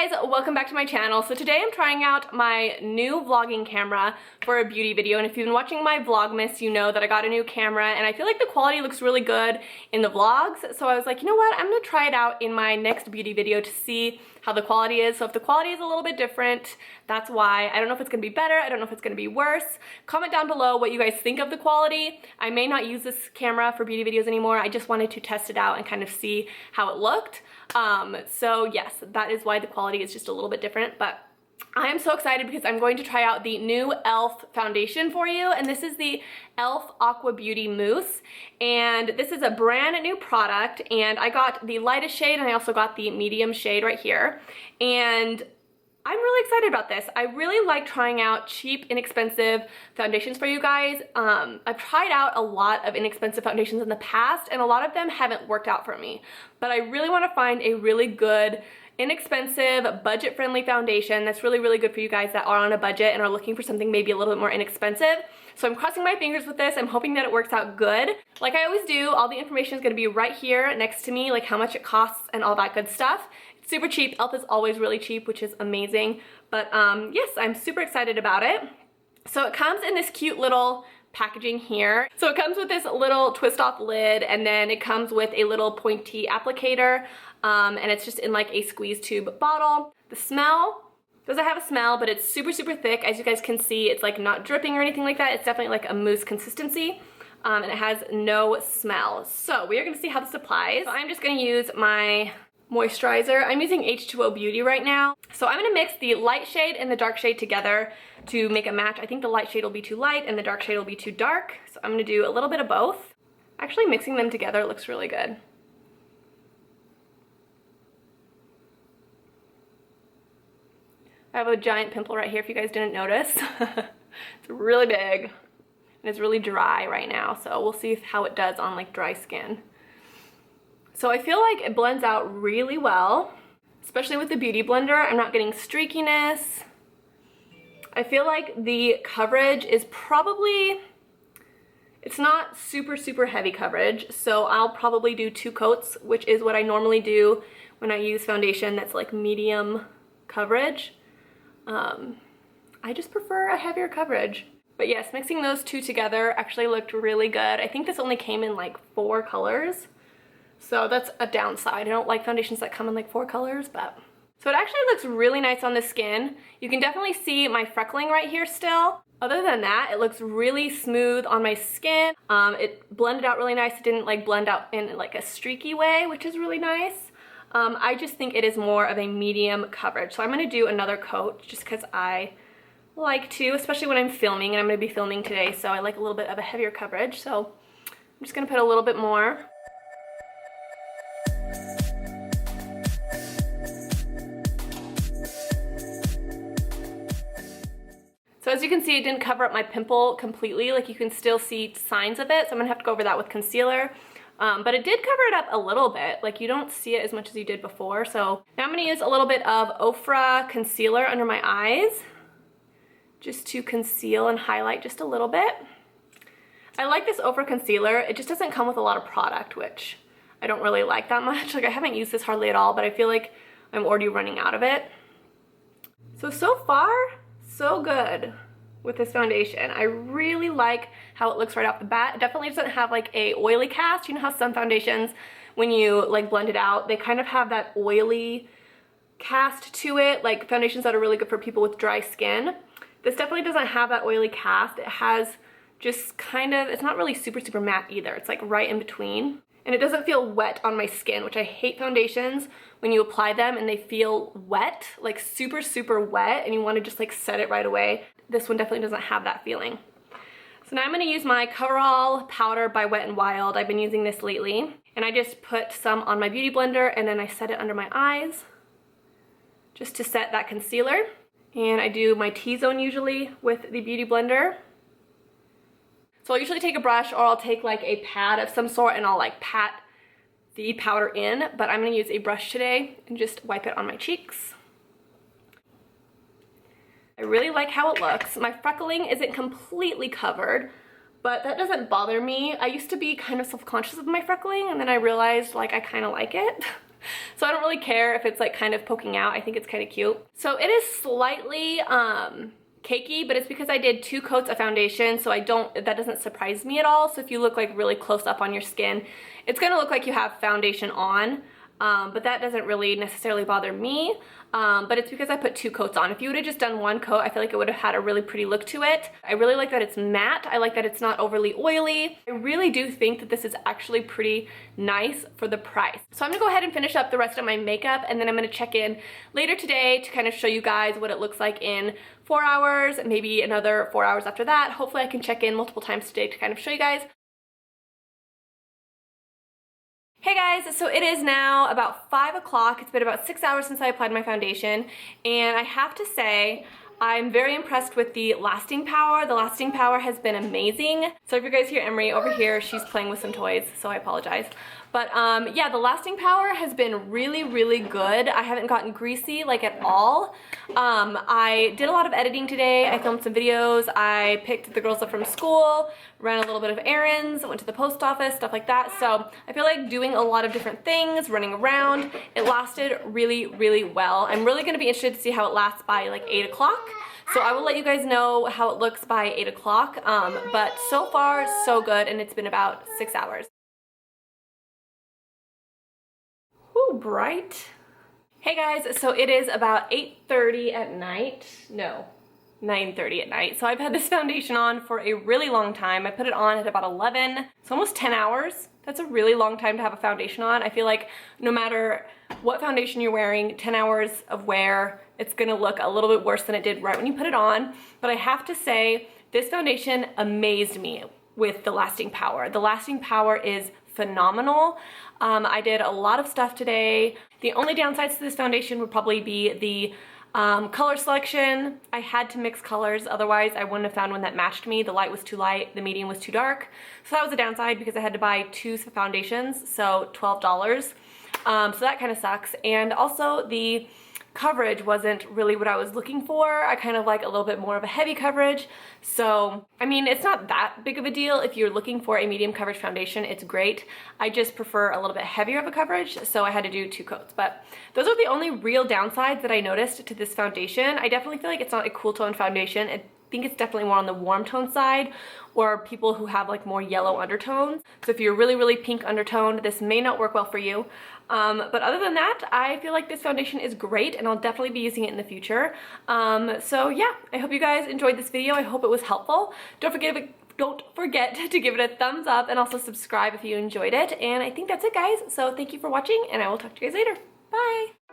Hey guys, welcome back to my channel. So today I'm trying out my new vlogging camera for a beauty video, and if you've been watching my Vlogmas, you know that I got a new camera and I feel like the quality looks really good in the vlogs. So I was like, you know what, I'm gonna try it out in my next beauty video to see how the quality is. So if the quality is a little bit different, that's why. I don't know if it's gonna be better, I don't know if it's gonna be worse. Comment down below what you guys think of the quality. I may not use this camera for beauty videos anymore. I just wanted to test it out and kind of see how it looked. So yes, that is why the quality is just a little bit different, but I am so excited because I'm going to try out the new e.l.f. foundation for you, and this is the e.l.f. Aqua Beauty Mousse, and this is a brand new product, and I got the lightest shade and I also got the medium shade right here, and I'm really excited about this. I really like trying out cheap, inexpensive foundations for you guys. I've tried out a lot of inexpensive foundations in the past, and a lot of them haven't worked out for me, but I really want to find a really good, inexpensive, budget-friendly foundation that's really, really good for you guys that are on a budget and are looking for something maybe a little bit more inexpensive. So I'm crossing my fingers with this. I'm hoping that it works out good. Like I always do, all the information is going to be right here next to me, like how much it costs and all that good stuff. It's super cheap. e.l.f. is always really cheap, which is amazing. But yes, I'm super excited about it. So it comes in this cute little packaging here. So it comes with this little twist off lid, and then it comes with a little pointy applicator, and it's just in like a squeeze tube bottle. The smell doesn't have a smell, but it's super, super thick. As you guys can see, it's like not dripping or anything like that. It's definitely like a mousse consistency, and it has no smell. So we are gonna see how this applies. So I'm just gonna use my moisturizer. I'm using H2O Beauty right now. So I'm gonna mix the light shade and the dark shade together to make a match. I think the light shade will be too light and the dark shade will be too dark. So I'm gonna do a little bit of both. Actually, mixing them together looks really good. I have a giant pimple right here if you guys didn't notice. It's really big and it's really dry right now. So we'll see how it does on like dry skin. So I feel like it blends out really well, especially with the Beauty Blender. I'm not getting streakiness. I feel like the coverage is probably, it's not super, super heavy coverage, so I'll probably do 2 coats, which is what I normally do when I use foundation that's like medium coverage. I just prefer a heavier coverage. But yes, mixing those 2 together actually looked really good. I think this only came in like 4 colors. So that's a downside. I don't like foundations that come in like 4 colors, but. So it actually looks really nice on the skin. You can definitely see my freckling right here still. Other than that, it looks really smooth on my skin. It blended out really nice. It didn't like blend out in like a streaky way, which is really nice. I just think it is more of a medium coverage. So I'm gonna do another coat just because I like to, especially when I'm filming, and I'm gonna be filming today, so I like a little bit of a heavier coverage. So I'm just gonna put a little bit more. So as you can see, it didn't cover up my pimple completely. Like you can still see signs of it. So I'm gonna have to go over that with concealer. But it did cover it up a little bit. Like you don't see it as much as you did before. So now I'm gonna use a little bit of Ofra concealer under my eyes, just to conceal and highlight just a little bit. I like this Ofra concealer. It just doesn't come with a lot of product, which I don't really like that much. Like I haven't used this hardly at all, but I feel like I'm already running out of it. So far, so good with this foundation. I really like how it looks right off the bat. It definitely doesn't have like a oily cast. You know how some foundations, when you like blend it out, they kind of have that oily cast to it, like foundations that are really good for people with dry skin. This definitely doesn't have that oily cast. It has just kind of, it's not really super, super matte either. It's like right in between. And it doesn't feel wet on my skin, which I hate foundations when you apply them and they feel wet, like super, super wet, and you want to just like set it right away. This one definitely doesn't have that feeling. So now I'm going to use my Coverall powder by Wet n Wild. I've been using this lately, and I just put some on my Beauty Blender and then I set it under my eyes just to set that concealer. And I do my T-zone usually with the Beauty Blender. So I'll usually take a brush, or I'll take like a pad of some sort and I'll like pat the powder in, but I'm gonna use a brush today and just wipe it on my cheeks. I really like how it looks. My freckling isn't completely covered, but that doesn't bother me. I used to be kind of self-conscious of my freckling, and then I realized like I kind of like it. So I don't really care if it's like kind of poking out. I think it's kind of cute. So it is slightly cakey, but it's because I did 2 coats of foundation, so that doesn't surprise me at all. So if you look like really close up on your skin, it's gonna look like you have foundation on, but that doesn't really necessarily bother me. But it's because I put 2 coats on. If you would have just done 1 coat, I feel like it would have had a really pretty look to it. I really like that it's matte. I like that it's not overly oily. I really do think that this is actually pretty nice for the price. So I'm gonna go ahead and finish up the rest of my makeup, and then I'm gonna check in later today to kind of show you guys what it looks like in 4 hours, maybe another 4 hours after that. Hopefully I can check in multiple times today to kind of show you guys. Hey guys, so it is now about 5 o'clock. It's been about 6 hours since I applied my foundation, and I have to say, I'm very impressed with the lasting power. The lasting power has been amazing. So if you guys hear Emery over here, she's playing with some toys, so I apologize. But yeah, the lasting power has been really, really good. I haven't gotten greasy like at all. I did a lot of editing today. I filmed some videos. I picked the girls up from school, ran a little bit of errands, went to the post office, stuff like that. So I feel like doing a lot of different things, running around. It lasted really, really well. I'm really gonna be interested to see how it lasts by like 8 o'clock. So I will let you guys know how it looks by 8 o'clock. But so far, so good, and it's been about 6 hours. Ooh, bright. Hey guys, so it is about 8:30 at night. No, 9:30 at night. So I've had this foundation on for a really long time. I put it on at about 11. It's almost 10 hours. That's a really long time to have a foundation on. I feel like no matter what foundation you're wearing, 10 hours of wear, it's gonna look a little bit worse than it did right when you put it on. But I have to say, this foundation amazed me with the lasting power. The lasting power is phenomenal. I did a lot of stuff today. The only downsides to this foundation would probably be the color selection. I had to mix colors, otherwise I wouldn't have found one that matched me. The light was too light, the medium was too dark. So that was a downside because I had to buy 2 foundations, so $12. So that kind of sucks. And also the coverage wasn't really what I was looking for. I kind of like a little bit more of a heavy coverage. So, I mean, it's not that big of a deal. If you're looking for a medium coverage foundation, it's great. I just prefer a little bit heavier of a coverage, so I had to do 2 coats. But those are the only real downsides that I noticed to this foundation. I definitely feel like it's not a cool tone foundation. I think it's definitely more on the warm tone side, or people who have like more yellow undertones. So if you're really, really pink undertoned, this may not work well for you. But other than that, I feel like this foundation is great, and I'll definitely be using it in the future. So yeah, I hope you guys enjoyed this video. I hope it was helpful. Don't forget to give it a thumbs up, and also subscribe if you enjoyed it. And I think that's it, guys. So thank you for watching, and I will talk to you guys later. Bye!